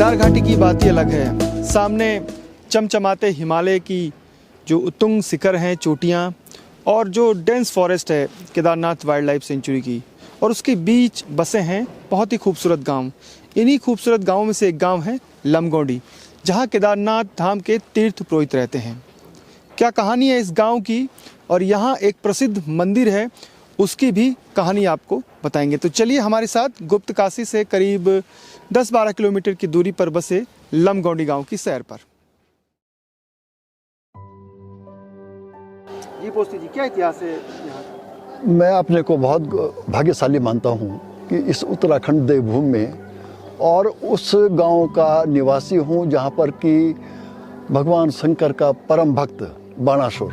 केदार घाटी की बात ही अलग है। सामने चमचमाते हिमालय की जो उत्तुंग शिखर हैं, चोटियाँ, और जो डेंस फॉरेस्ट है केदारनाथ वाइल्ड लाइफ सेंचुरी की, और उसके बीच बसे हैं बहुत ही खूबसूरत गांव। इन्हीं खूबसूरत गांवों में से एक गांव है लमगोंडी, जहां केदारनाथ धाम के तीर्थ पुरोहित रहते हैं। क्या कहानी है इस गांव की, और यहाँ एक प्रसिद्ध मंदिर है, उसकी भी कहानी आपको बताएंगे। तो चलिए हमारे साथ गुप्त काशी से करीब 10-12 किलोमीटर की दूरी पर बसे लमगोंडी गांव की सैर पर। जी पोस्ती जी, क्या इतिहास है यहाँ का? मैं अपने को बहुत भाग्यशाली मानता हूँ कि इस उत्तराखंड देवभूमि में और उस गांव का निवासी हूँ जहाँ पर कि भगवान शंकर का परम भक्त बाणासुर,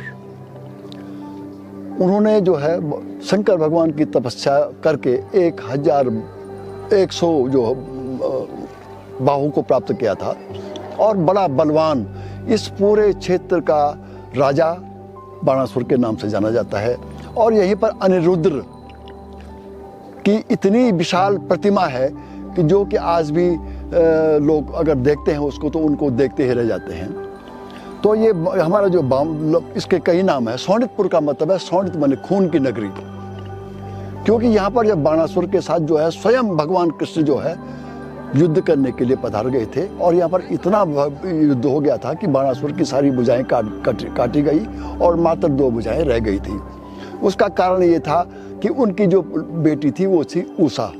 उन्होंने जो है शंकर भगवान की तपस्या करके 1100 जो बाहु को प्राप्त किया था, और बड़ा बलवान इस पूरे क्षेत्र का राजा बाणासुर के नाम से जाना जाता है। और यहीं पर अनिरुद्र की इतनी विशाल प्रतिमा है कि जो कि आज भी लोग अगर देखते हैं उसको तो उनको देखते ही रह जाते हैं। तो ये हमारा जो इसके कई नाम है। सोनितपुर का मतलब है, सोनित माने खून की नगरी, क्योंकि यहाँ पर जब बाणासुर के साथ जो है स्वयं भगवान कृष्ण जो है युद्ध करने के लिए पधार गए थे, और यहाँ पर इतना युद्ध हो गया था कि बाणासुर की सारी भुजाएं काटी गई और मात्र 2 भुजाएं रह गई थी। उसका कारण ये था कि उनकी जो बेटी थी वो थी उषा।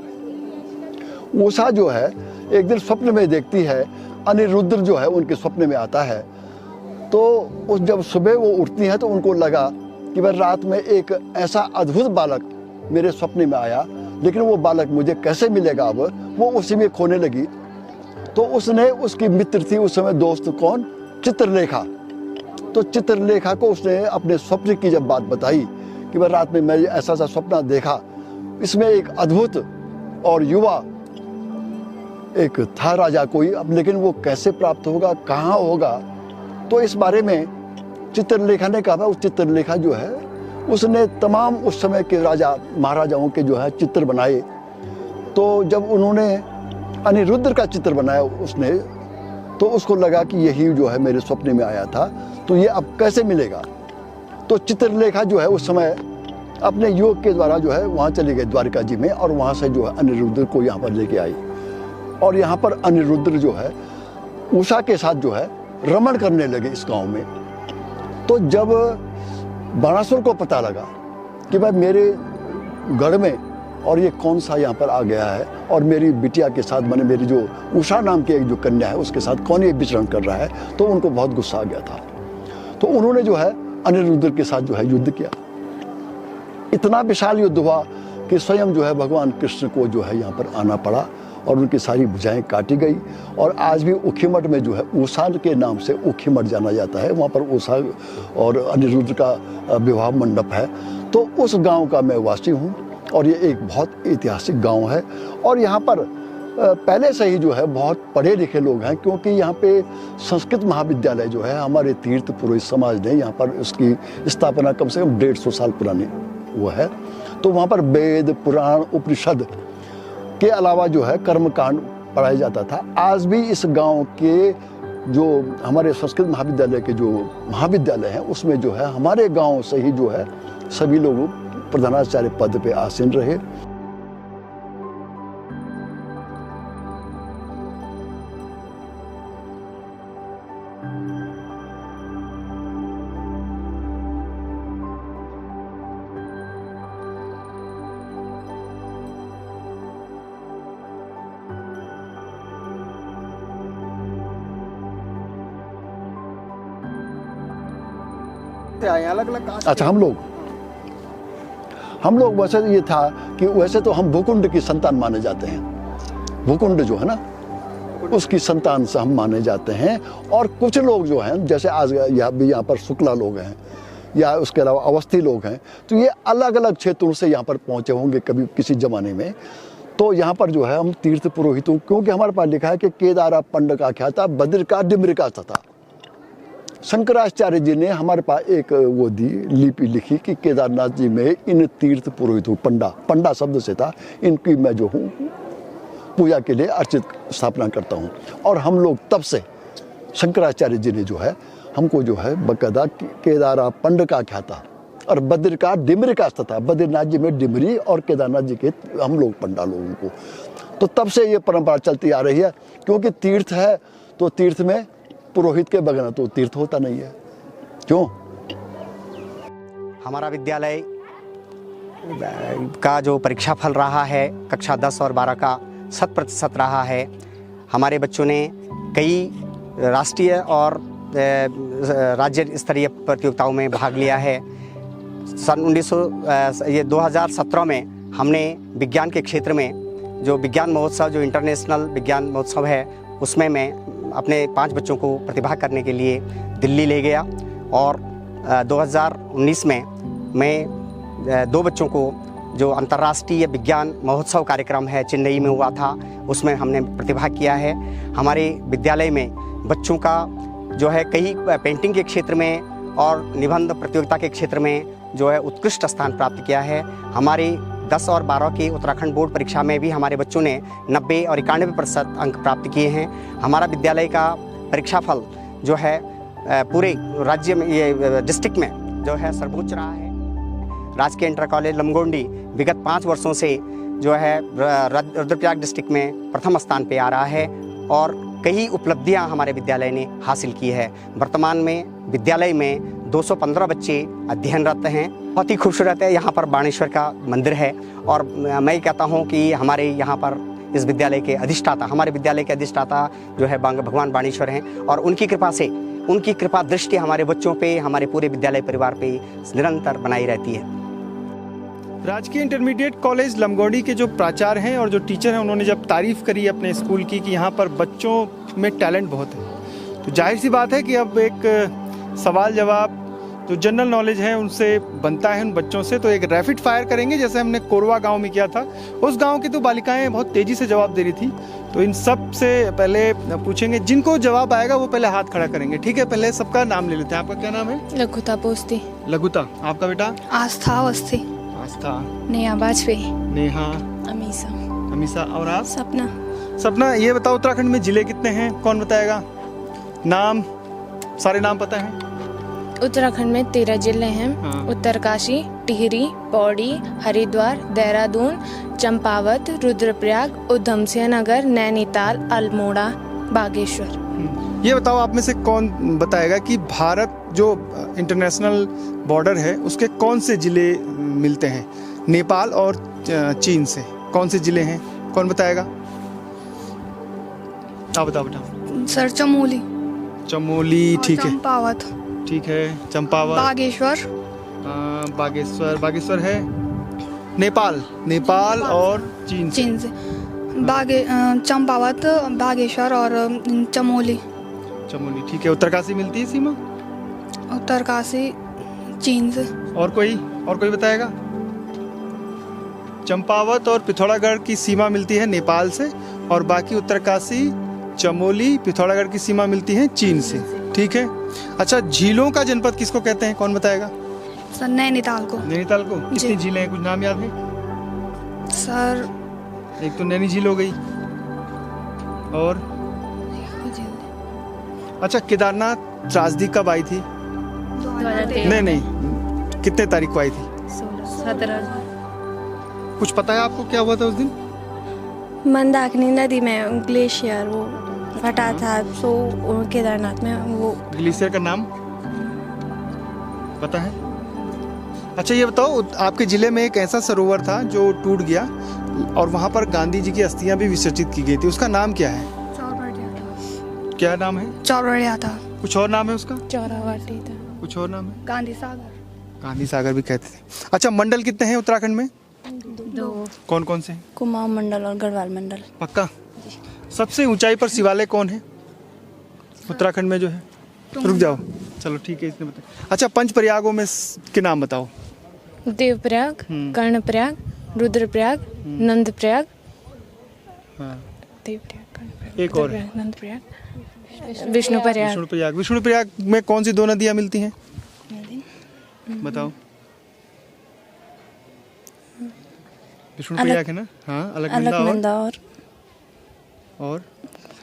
उषा जो है एक दिन स्वप्न में देखती है, अनिरुद्र जो है उनके स्वप्न में आता है। तो उस जब सुबह वो उठती हैं तो उनको लगा कि वह रात में एक ऐसा अद्भुत बालक मेरे स्वप्न में आया, लेकिन वो बालक मुझे कैसे मिलेगा। अब वो उसी में खोने लगी। तो उसने, उसकी मित्र थी उस समय दोस्त, कौन, चित्रलेखा। तो चित्रलेखा को उसने अपने स्वप्न की जब बात बताई कि वह रात में मैं ऐसा सा स्वप्न देखा, इसमें एक अद्भुत और युवा एक था राजा कोई, अब लेकिन वो कैसे प्राप्त होगा, कहाँ होगा। तो इस बारे में चित्रलेखा ने कहा। उस चित्रलेखा जो है उसने तमाम उस समय के राजा महाराजाओं के जो है चित्र बनाए। तो जब उन्होंने अनिरुद्र का चित्र बनाया उसने, तो उसको लगा कि यही जो है मेरे स्वप्न में आया था, तो ये अब कैसे मिलेगा। तो चित्रलेखा जो है उस समय अपने योग के द्वारा जो है वहाँ चली गई द्वारिका जी में, और वहाँ से जो है अनिरुद्र को यहाँ पर लेके आई। और यहाँ पर अनिरुद्र जो है उषा के साथ जो है रमण करने लगे इस गांव में। तो जब बाणासुर को पता लगा कि भाई मेरे गढ़ में और ये कौन सा यहाँ पर आ गया है, और मेरी बिटिया के साथ, माने मेरी जो उषा नाम की एक जो कन्या है उसके साथ कौन ये विचरण कर रहा है, तो उनको बहुत गुस्सा आ गया था। तो उन्होंने जो है अनिरुद्र के साथ जो है युद्ध किया। इतना विशाल युद्ध हुआ कि स्वयं जो है भगवान कृष्ण को जो है यहाँ पर आना पड़ा, और उनकी सारी भुजाएं काटी गई। और आज भी उखीमठ में जो है उषा के नाम से उखीमठ जाना जाता है, वहाँ पर उषा और अनिरुद्र का विवाह मंडप है। तो उस गांव का मैं वासी हूँ, और ये एक बहुत ऐतिहासिक गांव है। और यहाँ पर पहले से ही जो है बहुत पढ़े लिखे लोग हैं, क्योंकि यहाँ पे संस्कृत महाविद्यालय जो है हमारे तीर्थ पुरोहित समाज ने यहाँ पर उसकी स्थापना कम से कम 150 साल पुरानी वो है। तो वहाँ पर वेद, पुराण, उपनिषद के अलावा जो है कर्मकांड पढ़ाया जाता था। आज भी इस गांव के जो हमारे संस्कृत महाविद्यालय के जो महाविद्यालय हैं उसमें जो है हमारे गांव से ही जो है सभी लोग प्रधानाचार्य पद पे आसीन रहे। अलग अलग। अच्छा, हम लोग वैसे ये था कि वैसे तो हम भूकुंड की संतान माने जाते हैं। भूकुंड जो है ना उसकी संतान से हम माने जाते हैं। और कुछ लोग जो हैं, जैसे आज यहाँ पर शुक्ला लोग हैं या उसके अलावा अवस्थी लोग हैं, तो ये अलग अलग क्षेत्रों से यहाँ पर पहुँचे होंगे कभी किसी ज़माने में। तो यहाँ पर जो है हम तीर्थ पुरोहितों, क्योंकि हमारे पास लिखा है कि केदारा पंड का ख्याता बद्र का डिम्र का था। शंकराचार्य जी ने हमारे पास एक वो दी लिपि लिखी कि केदारनाथ जी में इन तीर्थ पुरोहितों, पंडा शब्द से था, इनकी मैं जो हूँ पूजा के लिए अर्चित स्थापना करता हूँ। और हम लोग तब से शंकराचार्य जी ने जो है हमको जो है बकायदा केदारा पंड का क्या था और बद्र का डिमरी का था। बद्रीनाथ जी में डिमरी और केदारनाथ जी के हम लोग पंडा लोगों को, तो तब से ये परंपरा चलती आ रही है। क्योंकि तीर्थ है तो तीर्थ में पुरोहित के बगैर तो तीर्थ होता नहीं है। क्यों? हमारा विद्यालय का जो परीक्षा फल रहा है कक्षा 10 और 12 का 100% रहा है। हमारे बच्चों ने कई राष्ट्रीय और राज्य स्तरीय प्रतियोगिताओं में भाग लिया है। सन 2017 में हमने विज्ञान के क्षेत्र में जो विज्ञान महोत्सव, जो इंटरनेशनल विज्ञान महोत्सव है, उसमें मैं अपने 5 बच्चों को प्रतिभा करने के लिए दिल्ली ले गया। और 2019 में मैं 2 बच्चों को जो अंतर्राष्ट्रीय विज्ञान महोत्सव कार्यक्रम है चेन्नई में हुआ था, उसमें हमने प्रतिभा किया है। हमारे विद्यालय में बच्चों का जो है कई पेंटिंग के क्षेत्र में और निबंध प्रतियोगिता के क्षेत्र में जो है उत्कृष्ट स्थान प्राप्त किया है। हमारे 10 और 12 की उत्तराखंड बोर्ड परीक्षा में भी हमारे बच्चों ने 90 और 91% अंक प्राप्त किए हैं। हमारा विद्यालय का परीक्षा फल जो है पूरे राज्य में, ये डिस्ट्रिक्ट में जो है सर्वोच्च रहा है। राजकीय इंटर कॉलेज लमगोंडी विगत 5 वर्षों से जो है रुद्रप्रयाग डिस्ट्रिक्ट में प्रथम स्थान पे आ रहा है और कई उपलब्धियां हमारे विद्यालय ने हासिल की है। वर्तमान में विद्यालय में 215 बच्चे अध्ययनरत हैं। बहुत ही खूबसूरत है। यहाँ पर बाणेश्वर का मंदिर है और मैं कहता हूँ कि हमारे यहाँ पर इस विद्यालय के अधिष्ठाता, हमारे विद्यालय के अधिष्ठाता जो है भगवान बाणेश्वर हैं और उनकी कृपा से, उनकी कृपा दृष्टि हमारे बच्चों पे, हमारे पूरे विद्यालय परिवार पे निरंतर बनाई रहती है। राजकीय इंटरमीडिएट कॉलेज लमगोंडी के जो प्राचार्य हैं और जो टीचर हैं, उन्होंने जब तारीफ़ करी अपने स्कूल की कि यहाँ पर बच्चों में टैलेंट बहुत है, तो जाहिर सी बात है कि अब एक सवाल जवाब जो जनरल नॉलेज है उनसे बनता है उन बच्चों से। तो एक रैपिड फायर करेंगे जैसे हमने कोरवा गांव में किया था। उस गांव की तो बालिकाएं बहुत तेज़ी से जवाब दे रही थी, तो इन सब से पहले पूछेंगे, जिनको जवाब आएगा वो पहले हाथ खड़ा करेंगे। ठीक है, पहले सबका नाम ले लेते हैं। आपका क्या नाम है? लघुता पोस्ती। लघुता। आपका बेटा? आस्था अवस्थी। आस्था। नेहा वाजपेयी। नेहा। अमीसा। अमीसा। और आप? सपना। सपना। ये बताओ उत्तराखंड में जिले कितने हैं? कौन बताएगा? नाम, सारे नाम पता है? उत्तराखंड में 13 जिले हैं। हाँ। उत्तरकाशी, टिहरी, पौड़ी, हरिद्वार, देहरादून, चंपावत, रुद्रप्रयाग, उधमसिंह नगर, नैनीताल, अल्मोड़ा, बागेश्वर। ये बताओ आप में से कौन बताएगा कि भारत जो इंटरनेशनल बॉर्डर है उसके कौन से जिले मिलते हैं नेपाल और चीन से? कौन से जिले हैं? कौन बताएगा? आप बताओ बेटा। सर चमोली। चमोली। ठीक है, चंपावत। ठीक है। चंपावत। बागेश्वर। बागेश्वर। बागेश्वर है नेपाल। नेपाल और चीन से। चीन से चंपावत, बागेश्वर और चमोली। चमोली। ठीक है। उत्तरकाशी मिलती है सीमा? उत्तरकाशी चीन से। और कोई बताएगा? चंपावत और पिथौरागढ़ की सीमा मिलती है नेपाल से और बाकी उत्तरकाशी, चमोली, पिथौरागढ़ की सीमा मिलती है चीन से। ठीक है। अच्छा, झीलों का जनपद किसको कहते हैं? कौन बताएगा? सर नैनीताल को। नैनीताल को। कितनी झीलें हैं? कुछ नाम याद है? सर एक तो नैनी झील हो गई और अच्छा, केदारनाथ त्रासदी कब आई थी? नहीं, कितने तारीख को आई थी? 17। कुछ पता है आपको क्या हुआ था उस दिन? मंदाकिनी नदी में ग्लेशियर वो फटा था, सो केदारनाथ में वो। ग्लेशियर का नाम पता है? अच्छा, ये बताओ, आपके जिले में एक ऐसा सरोवर था जो टूट गया और वहाँ पर गांधी जी की अस्थियां भी विसर्जित की गई थी, उसका नाम क्या है? क्या नाम है? चौरवड़िया था। कुछ और नाम है उसका? चौरावाटी था। कुछ और नाम है? गांधी सागर। गांधी सागर भी कहते थे। अच्छा, मंडल कितने हैं उत्तराखंड में? 2। कौन कौन से? कुमाऊं मंडल और गढ़वाल मंडल। पक्का? सबसे ऊंचाई पर शिवालय कौन है उत्तराखंड में जो है? रुक जाओ, चलो ठीक है, इसने बताया। अच्छा, पंच प्रयागों में के नाम बताओ। देवप्रयाग, कर्णप्रयाग, रुद्रप्रयाग, नंदप्रयाग। हाँ। देवप्रयाग, कर्णप्रयाग, एक और रुद्रप्रयाग, नंदप्रयाग, विष्णुप्रयाग। विष्णुप्रयाग। विष्णुप्रयाग में कौन सी 2 नदियां मिलती हैं? बताओ। विष्णुप्रयाग है ना? हाँ, अलकनंदा और और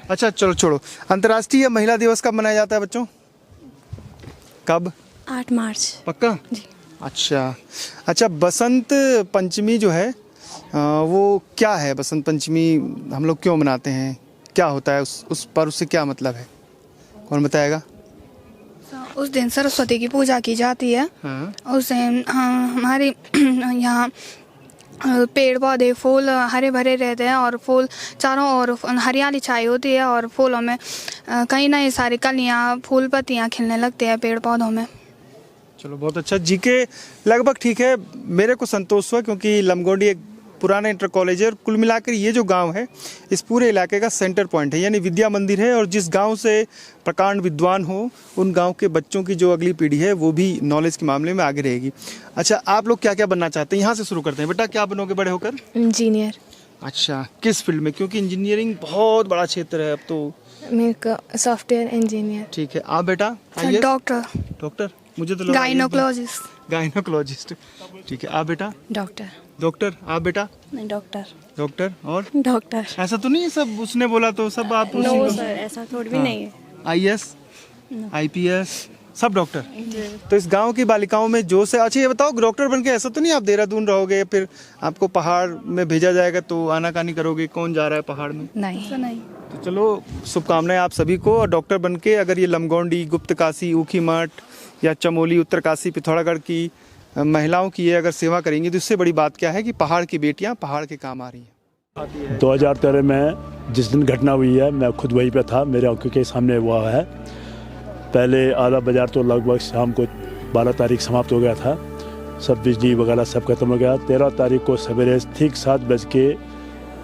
अच्छा चलो छोड़ो, अंतर्राष्ट्रीय महिला दिवस कब मनाया जाता है बच्चों? कब? 8 मार्च। पक्का? जी। अच्छा बसंत पंचमी जो है वो क्या है? बसंत पंचमी हम लोग क्यों मनाते हैं, क्या होता है उस पर, उससे क्या मतलब है, कौन बताएगा? उस दिन सरस्वती की पूजा की जाती है। हाँ। उस दिन हमारे यहाँ पेड़ पौधे फूल हरे भरे रहते हैं और फूल चारों ओर हरियाली छाई होती है और फूलों में कई नए सारी कलियाँ फूल पत्तियाँ खिलने लगती है पेड़ पौधों में। चलो बहुत अच्छा, जीके लगभग ठीक है, मेरे को संतोष हुआ क्योंकि लमगोंडी एक पुराना इंटर कॉलेज है और कुल मिलाकर ये जो गांव है इस पूरे इलाके का सेंटर पॉइंट है, यानी विद्या मंदिर है। और जिस गांव से प्रकांड विद्वान हो उन गांव के बच्चों की जो अगली पीढ़ी है वो भी नॉलेज के मामले में आगे रहेगी। अच्छा आप लोग क्या क्या बनना चाहते हैं? यहाँ से शुरू करते हैं। बेटा क्या बनोगे बड़े होकर? इंजीनियर। अच्छा किस फील्ड में? क्योंकि इंजीनियरिंग बहुत बड़ा क्षेत्र है अब तो। मेरे को सॉफ्टवेयर इंजीनियर। ठीक है, आप बेटा? डॉक्टर। डॉक्टर? मुझे तो लगा गायनोकोलॉजिस्ट। गायनोकोलॉजिस्ट। ठीक है, आप बेटा? डॉक्टर। डॉक्टर? आप बेटा? नहीं डॉक्टर। डॉक्टर और डॉक्टर। ऐसा तो नहीं सब उसने बोला तो सब आप उसी नो में? सर, ऐसा थोड़ी भी नहीं है। आईएएस आईपीएस सब डॉक्टर? तो इस गांव की बालिकाओं में जोश है। अच्छा ये बताओ, डॉक्टर बन के ऐसा तो नहीं आप देहरादून रहोगे फिर आपको पहाड़ में भेजा जाएगा तो आनाकानी करोगे? कौन जा रहा है पहाड़ में? नहीं। तो चलो शुभकामनाएं आप सभी को। और डॉक्टर बन के अगर ये लमगोंडी, गुप्तकाशी, ऊखीमठ या चमोली, उत्तरकाशी, पिथौरागढ़ की महिलाओं की ये अगर सेवा करेंगी तो इससे बड़ी बात क्या है कि पहाड़ की बेटियां पहाड़ के काम आ रही हैं। 2013 में जिस दिन घटना हुई है मैं खुद वहीं पे था, मेरे आंखों के सामने हुआ है। पहले आधा बाजार तो लगभग शाम को 12 तारीख समाप्त हो गया था, सब बिजली वगैरह सब खत्म हो गया। 13 तारीख को सवेरे ठीक 7:15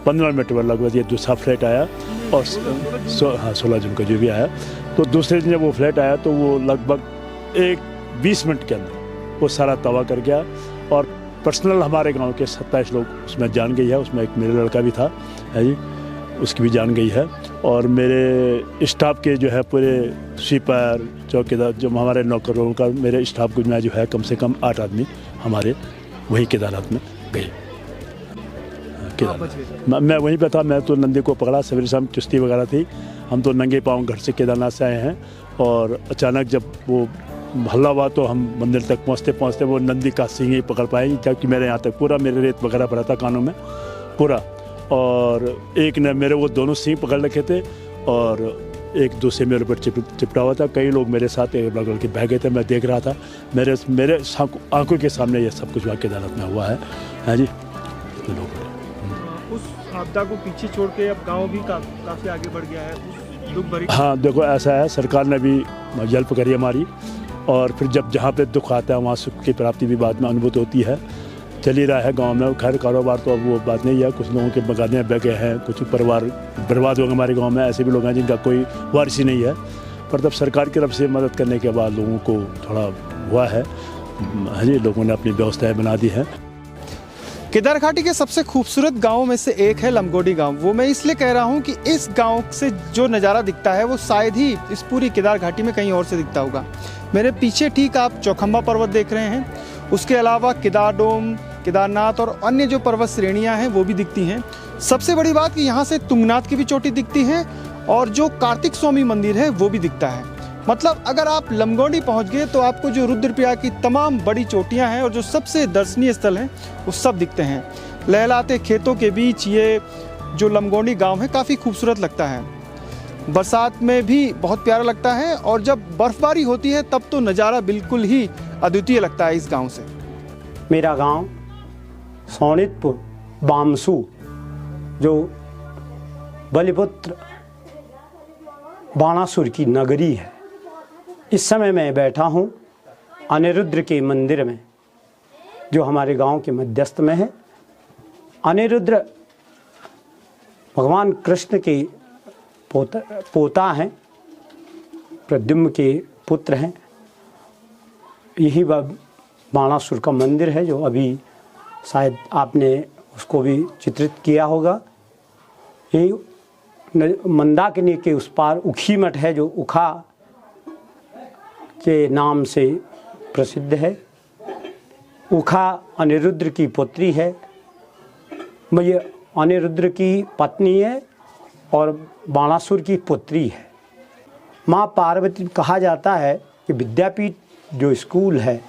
पर लगभग ये दूसरा फ्लैट आया और 16 जून का जो भी आया। तो दूसरे दिन जब वो फ्लैट आया तो वो लगभग 20 मिनट के अंदर वो सारा तबाह कर गया। और पर्सनल हमारे गांव के 27 लोग उसमें जान गई है, उसमें एक मेरा लड़का भी था है जी, उसकी भी जान गई है। और मेरे स्टाफ के जो है पूरे स्वीपर, चौकीदार, जो हमारे नौकरों का, मेरे स्टाफ को में जो है कम से कम 8 आदमी हमारे वही केदारनाथ में गए। मैं वहीं पे था, मैं तो नंदी को पकड़ा, सवेरे शाम चुस्ती वगैरह थी, हम तो नंगे पाँव घर से केदारनाथ से आए हैं। और अचानक जब वो हल्ला हुआ तो हम मंदिर तक पहुँचते वो नंदी का सिंह ही पकड़ पाए, क्योंकि मेरे यहाँ तक पूरा मेरे रेत वगैरह पड़ा था कानों में पूरा। और एक ने मेरे वो दोनों सिंह पकड़ रखे थे और एक दूसरे मेरे ऊपर चिपटा हुआ था। कई लोग मेरे साथ बगल के बह गए थे, मैं देख रहा था, मेरे आंखों के सामने ये सब कुछ केदारनाथ में हुआ है जी। उस आपदा को पीछे छोड़ के अब गांव भी काफ़ी आगे बढ़ गया है, दुख भरी। हाँ देखो ऐसा है, सरकार ने भी हेल्प करी हमारी, और फिर जब जहाँ पे दुख आता है वहाँ सुख की प्राप्ति भी बाद में अनुभूत होती है। चल ही रहा है गांव में, खैर कारोबार तो अब वो बात नहीं है, कुछ लोगों के मकाने बह गए हैं, कुछ परिवार बर्बाद हो गए हमारे गांव में, ऐसे भी लोग हैं जिनका कोई वारिस ही नहीं है। पर तब सरकार की तरफ से मदद करने के बाद लोगों को थोड़ा हुआ है जी, लोगों ने अपनी व्यवस्थाएं बना दी हैं। केदार घाटी के सबसे खूबसूरत गांवों में से एक है लमगोंडी गांव। वो मैं इसलिए कह रहा हूं कि इस गांव से जो नज़ारा दिखता है वो शायद ही इस पूरी केदार घाटी में कहीं और से दिखता होगा। मेरे पीछे ठीक आप चौखंबा पर्वत देख रहे हैं, उसके अलावा केदारडोम, केदारनाथ और अन्य जो पर्वत श्रेणियां हैं वो भी दिखती हैं। सबसे बड़ी बात कि यहाँ से तुंगनाथ की भी चोटी दिखती है और जो कार्तिक स्वामी मंदिर है वो भी दिखता है। मतलब अगर आप लमगोंडी पहुँच गए तो आपको जो रुद्रप्रयाग की तमाम बड़ी चोटियाँ हैं और जो सबसे दर्शनीय स्थल हैं वो सब दिखते हैं। लहलाते खेतों के बीच ये जो लमगोंडी गाँव है काफ़ी खूबसूरत लगता है, बरसात में भी बहुत प्यारा लगता है और जब बर्फबारी होती है तब तो नज़ारा बिल्कुल ही अद्वितीय लगता है इस गांव से। मेरा गांव सोनितपुर बामसू, जो बलिपुत्र बाणासुर की नगरी है। इस समय मैं बैठा हूँ अनिरुद्र के मंदिर में, जो हमारे गांव के मध्यस्थ में है। अनिरुद्र भगवान कृष्ण के पोता हैं, प्रद्युम्न के पुत्र हैं। यही बाणासुर का मंदिर है, जो अभी शायद आपने उसको भी चित्रित किया होगा। यही मंदाकिनी के उस पार ऊखीमठ है, जो उखा के नाम से प्रसिद्ध है। उखा अनिरुद्र की पुत्री है, ये अनिरुद्र की पत्नी है और बाणासुर की पुत्री है। माँ पार्वती कहा जाता है कि विद्यापीठ जो स्कूल है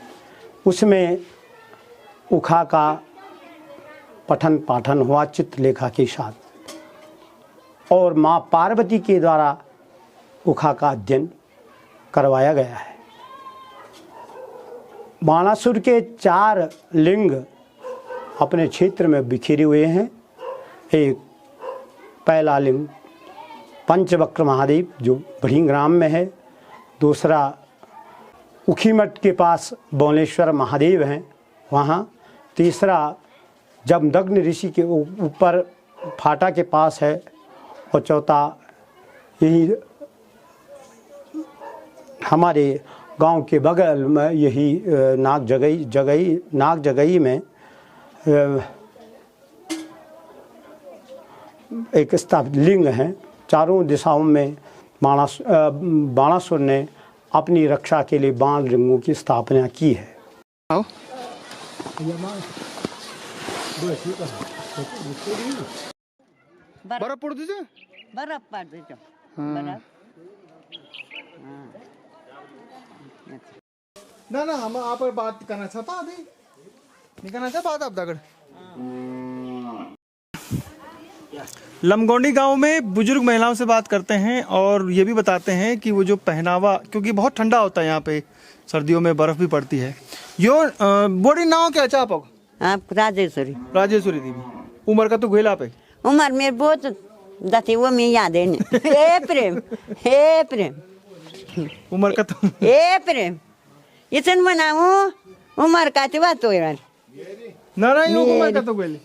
उसमें उखा का पठन पाठन हुआ चित्रलेखा के साथ और माँ पार्वती के द्वारा उखा का अध्ययन करवाया गया है। बाणासुर के 4 लिंग अपने क्षेत्र में बिखरे हुए हैं। एक पहला लिंग पंचवक्र महादेव जो भड़ीग्राम में है, दूसरा उखीमठ के पास बौलेश्वर महादेव हैं वहाँ, तीसरा जमदग्नि ऋषि के ऊपर फाटा के पास है और चौथा यही हमारे गांव के बगल में यही नाग जगई में एक स्थापित लिंग है। चारों दिशाओं में बाणासुर ने अपनी रक्षा के लिए बाण लिंगों की स्थापना की है। बर्फ पड़ती है, बर्फ पड़ती है, बर्फ। ना हम आप बात करना चाहता अभी नहीं करना चाहता बात आप दगड़। लमगोंडी गांव में बुजुर्ग महिलाओं से बात करते हैं और ये भी बताते हैं कि वो जो पहनावा, क्योंकि बहुत ठंडा होता है यहाँ पे, सर्दियों में बर्फ भी पड़ती है। यो बोड़ी नाव क्या चाह पाओ? आप राजेश्वरी देवी। उम्र का तो गोला पे उम्र मेरे बहुत दती वो मैं याद है हे प्रेम उम्र का तो हे प्रेम इतन बनाऊं उम्र का तो बात हो यार ना उम्र का तो गोली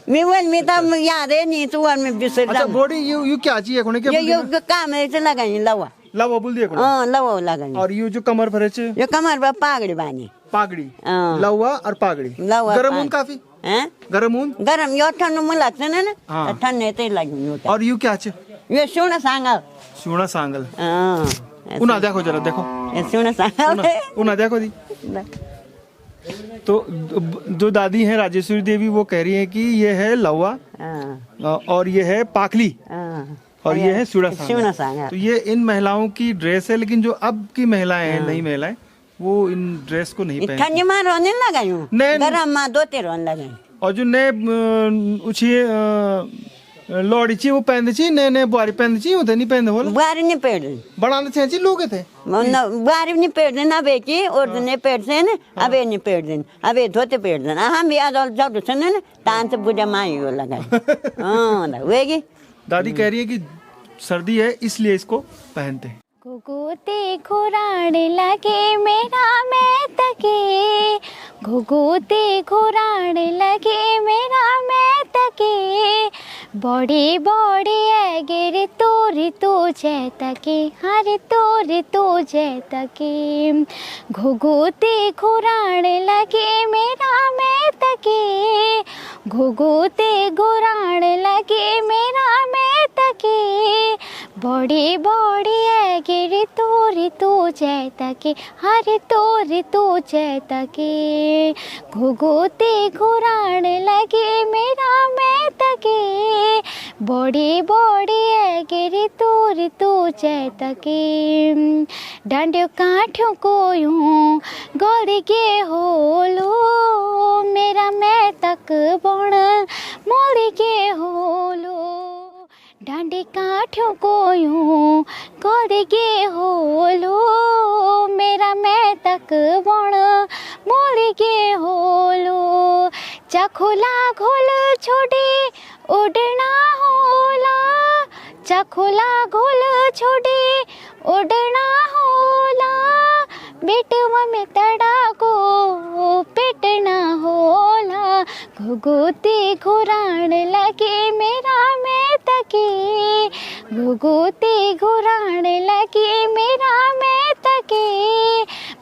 मैं तो याद है नहीं तो मैं बिसर अच्छा बॉडी यू क्या चाहिए कोने के ये काम है तो लगाई लवा बोल दिए कोने। हां लवा लगाई। और ये जो कमर पर है ये कमर पर पागड़ी बानी पागड़ी लवा और पागड़ी गरम ऊन काफी हैं गरम यो ठंड में लगते ना ठंड है तो लगी। और यू क्या चाहिए? ये सोना सांगल हां उना देखो जरा देखो ये सोना सांगल उना देखो दी। तो जो दादी हैं राजेश्वरी देवी वो कह रही हैं कि ये है लवा और ये है पाकली और ये है सूड़ा सांगा। तो ये इन महिलाओं की ड्रेस है, लेकिन जो अब की महिलाएं हैं नई महिलाएं वो इन ड्रेस को नहीं पहनती। ठंडी में रोने लगायूं गरम में दो तीन रोने लगायूं। और जो नए लौड़ी ची वो पहनते ची नए बुआरी पहनते ची होते नहीं पहनते बोला बुआरी नहीं पहनते बनाने थे ची लोग थे बुआरी नहीं पहनते ना बेची और नहीं पहनते ना अबे नहीं पहनते अबे धोते पहनते हम भी आज जब सुने ना तान से बुझा माई वो लगा हां वेगी। दादी कह रही है कि सर्दी है इसलिए इसको पहनते हैं। घुघुती घुराण लगे मेरा मैं तके घुघुती घुराण लगे मेरा मैं तके बड़ी बड़ी है गिर तू जय तके हर तू जय तके घुघुती घुराण लगे मेरा मैं तके घुघुती घुराण लगे मेरा मैं तके बड़ी बड़ी है गिर तू जय तके हर तू जय तके घुघुती घुराण लगे मेरा मैं तके बड़ी बड़ी है गिर तू जय तके डांडियो काठों को यूं गौरी के होलो मेरा मैं तक बण मोरी के होलो डांडी काठों को यूं गौरी के होलो मेरा मैं तक बण मोरी के होलो चखोला घोल छोड़े उड़ना होला चखोला घोल छोड़े उड़ना होला बेटवा में तड़ा को पिटना होला घुघुती घुराण लगे मेरा मैं तके घुघुती घुराण लगे मेरा मैं तके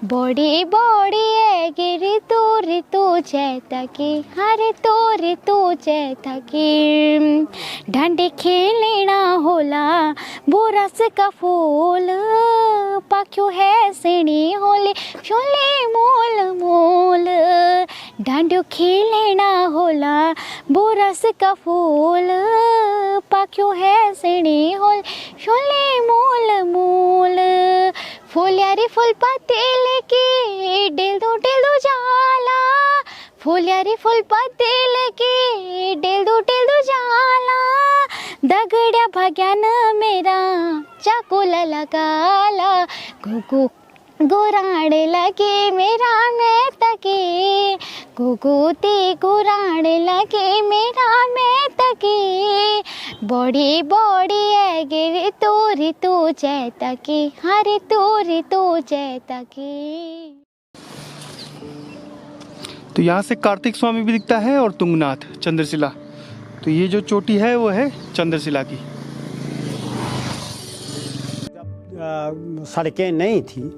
बड़ी बड़ी है गिर तू जय तके हर तू जय तके ढंडी खेलना होला बोरस का फूल पाक्यो है सिणी होली छोले मोल मोल डांडियो खेलना होला बोरस का फूल पाक्यो है सिणी होल शोले मूल मूल फूल यारे फूल पत्ते लेके डेल दो जाला फूल यारे फूल पत्ते लेके डेल दो जाला दगड़िया भाग्यान मेरा चाकुल लगाला घुघु गुराड़े लगे मेरा मैं तके घुघुते गुराड़े लगे मेरा मैं तके बड़ी बड़ी है गिर तू जय तके हरे तू जय तके। तो यहाँ से कार्तिक स्वामी भी दिखता है और तुंगनाथ चंद्रशिला। तो ये जो चोटी है वो है चंद्रशिला की। जब सड़कें नहीं थी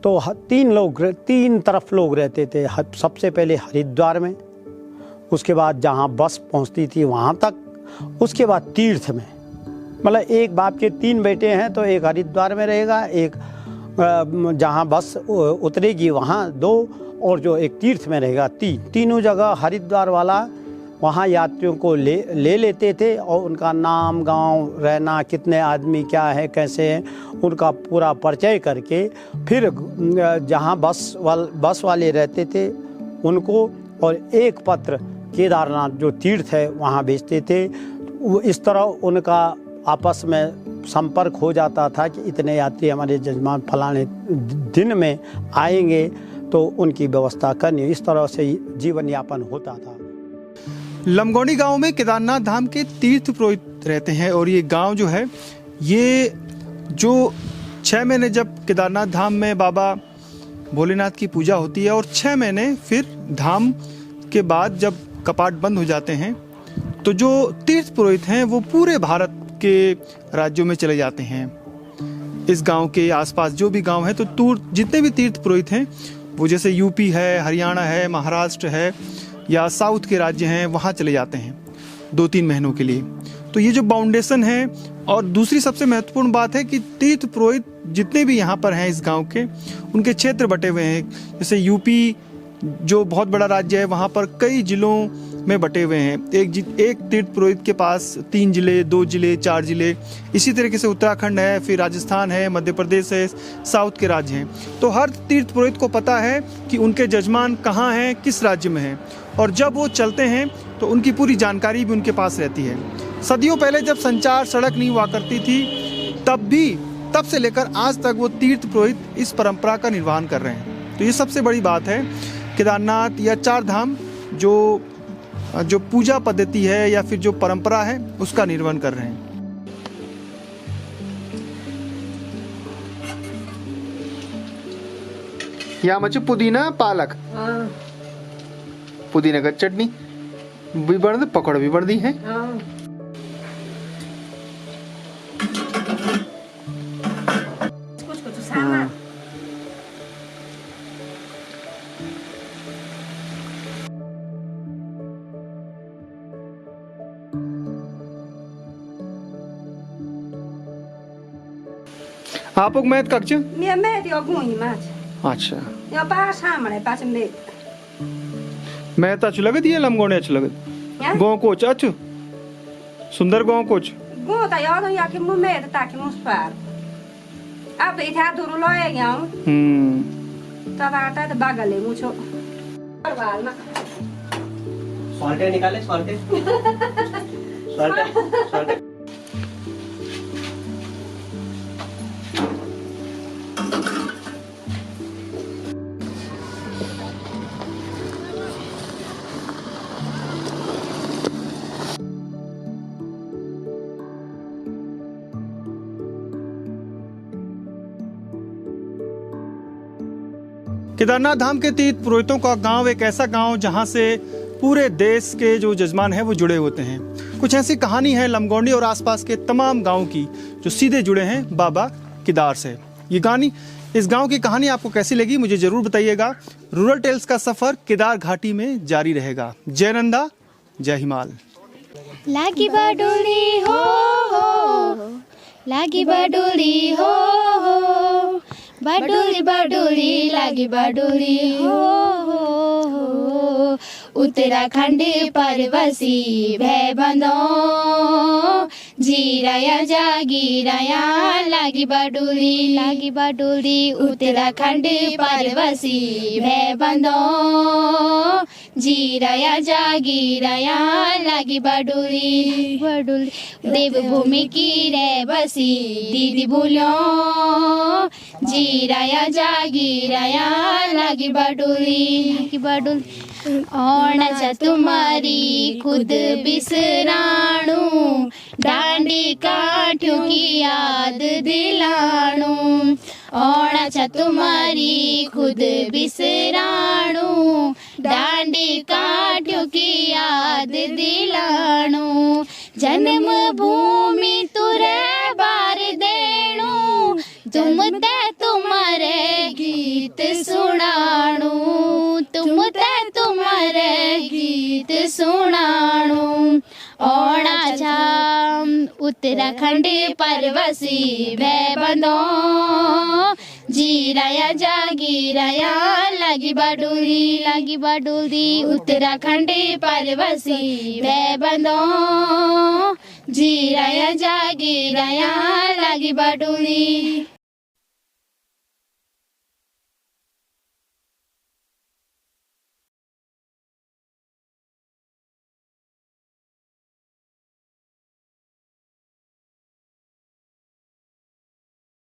तो तीन तरफ लोग रहते थे। सबसे पहले हरिद्वार में, उसके बाद जहाँ बस पहुँचती थी वहाँ तक, उसके बाद तीर्थ में। मतलब एक बाप के 3 बेटे हैं तो एक हरिद्वार में रहेगा, एक जहाँ बस उतरेगी वहाँ 2, और जो एक तीर्थ में रहेगा 3। तीनों जगह हरिद्वार वाला वहाँ यात्रियों को ले लेते थे और उनका नाम, गांव, रहना, कितने आदमी क्या है, कैसे हैं, उनका पूरा परिचय करके फिर जहाँ बस वाले रहते थे उनको, और एक पत्र केदारनाथ जो तीर्थ है वहाँ भेजते थे। इस तरह उनका आपस में संपर्क हो जाता था कि इतने यात्री हमारे जजमान फलाने दिन में आएंगे तो उनकी व्यवस्था करनी। इस तरह से जीवन यापन होता था। लमगोनी गांव में केदारनाथ धाम के तीर्थ पुरोहित रहते हैं और ये गांव जो है, ये जो 6 महीने जब केदारनाथ धाम में बाबा भोलेनाथ की पूजा होती है और 6 महीने फिर धाम के बाद जब कपाट बंद हो जाते हैं तो जो तीर्थ पुरोहित हैं वो पूरे भारत के राज्यों में चले जाते हैं। इस गांव के आसपास जो भी गांव है तो जितने भी तीर्थ पुरोहित हैं वो जैसे यूपी है, हरियाणा है, महाराष्ट्र है या साउथ के राज्य हैं, वहाँ चले जाते हैं 2-3 महीनों के लिए। तो ये जो बाउंडेशन है, और दूसरी सबसे महत्वपूर्ण बात है कि तीर्थ पुरोहित जितने भी यहाँ पर हैं इस गांव के, उनके क्षेत्र बटे हुए हैं। जैसे यूपी जो बहुत बड़ा राज्य है वहाँ पर कई जिलों में बटे हुए हैं। एक तीर्थ पुरोहित के पास 3 जिले, 2 जिले, 4 जिले। इसी तरीके से उत्तराखंड है, फिर राजस्थान है, मध्य प्रदेश है, साउथ के राज्य हैं। तो हर तीर्थ पुरोहित को पता है कि उनके जजमान कहाँ हैं, किस राज्य में हैं, और जब वो चलते हैं तो उनकी पूरी जानकारी भी उनके पास रहती है। सदियों पहले जब संचार सड़क नहीं हुआ करती थी तब से लेकर आज तक वो तीर्थ पुरोहित इस परंपरा का निर्वहन कर रहे हैं। तो ये सबसे बड़ी बात है। केदारनाथ या 4 धाम जो पूजा पद्धति है या फिर जो परंपरा है उसका निर्वहन कर रहे हैं। या मचे पुदीना पालक, पुदीना का चटनी भी बन दी, पकौड़ भी बन दी है। आप लोग मैथ कक्ष मैं तो गुई मैच अच्छा या पास हमरे पास में मैं तो अच्छी लगती है। लमगोने अच्छी लगती गाँव कोच अच्छु सुंदर गाँव कोच गो ता याद या कि मुंह में ताकि मुंह पर अब इधर दूर लाए गया तब आता तो बागले मुझो परवाल ना सॉल्टे निकाले सॉल्टे सॉल्टे केदारनाथ धाम के तीर्थ पुरोहितों का गांव एक ऐसा गांव जहां से पूरे देश के जो जजमान हैं वो जुड़े होते हैं। कुछ ऐसी कहानी है लमगोंडी और आसपास के तमाम गांव की जो सीधे जुड़े हैं बाबा केदार से। इस गांव की कहानी आपको कैसी लगी मुझे जरूर बताइएगा। रूरल टेल्स का सफर केदार घाटी में जारी रहेगा। जय नंदा, जय हिमाल। लागी बाडोली हो लागी बाडोली हो बाडोली बाडोली लागी बाडोली हो उत्तराखंड परवसी भय बंदो जीराया जागीराया लागी बाडुली उत्तराखंड परवसी भय बंदो जीराया जागीराया लागी बाडुली देवभूमि की रे बसी दीदी बोलो जीराया जागीराया लागी बाडुली ओणचा तुम्हारी खुद बिसराणू डांडी काठ्यों की याद दिलाणू ओणचा तुम्हारी खुद बिसराणू डांडी काठ्यों की याद दिलाणू जन्म भूमि तुरे बार देणू तुम ते तुम्हारे गीत सुनाणू तुम ते तुम्हारे गीत सुनाणू ओणाचा उत्तराखंड परवसी भय बंदो जीराया जागीराया लागी बाडुली उत्तराखंड परवसी भय बंदो जीराया जागीराया लागी बाडुली।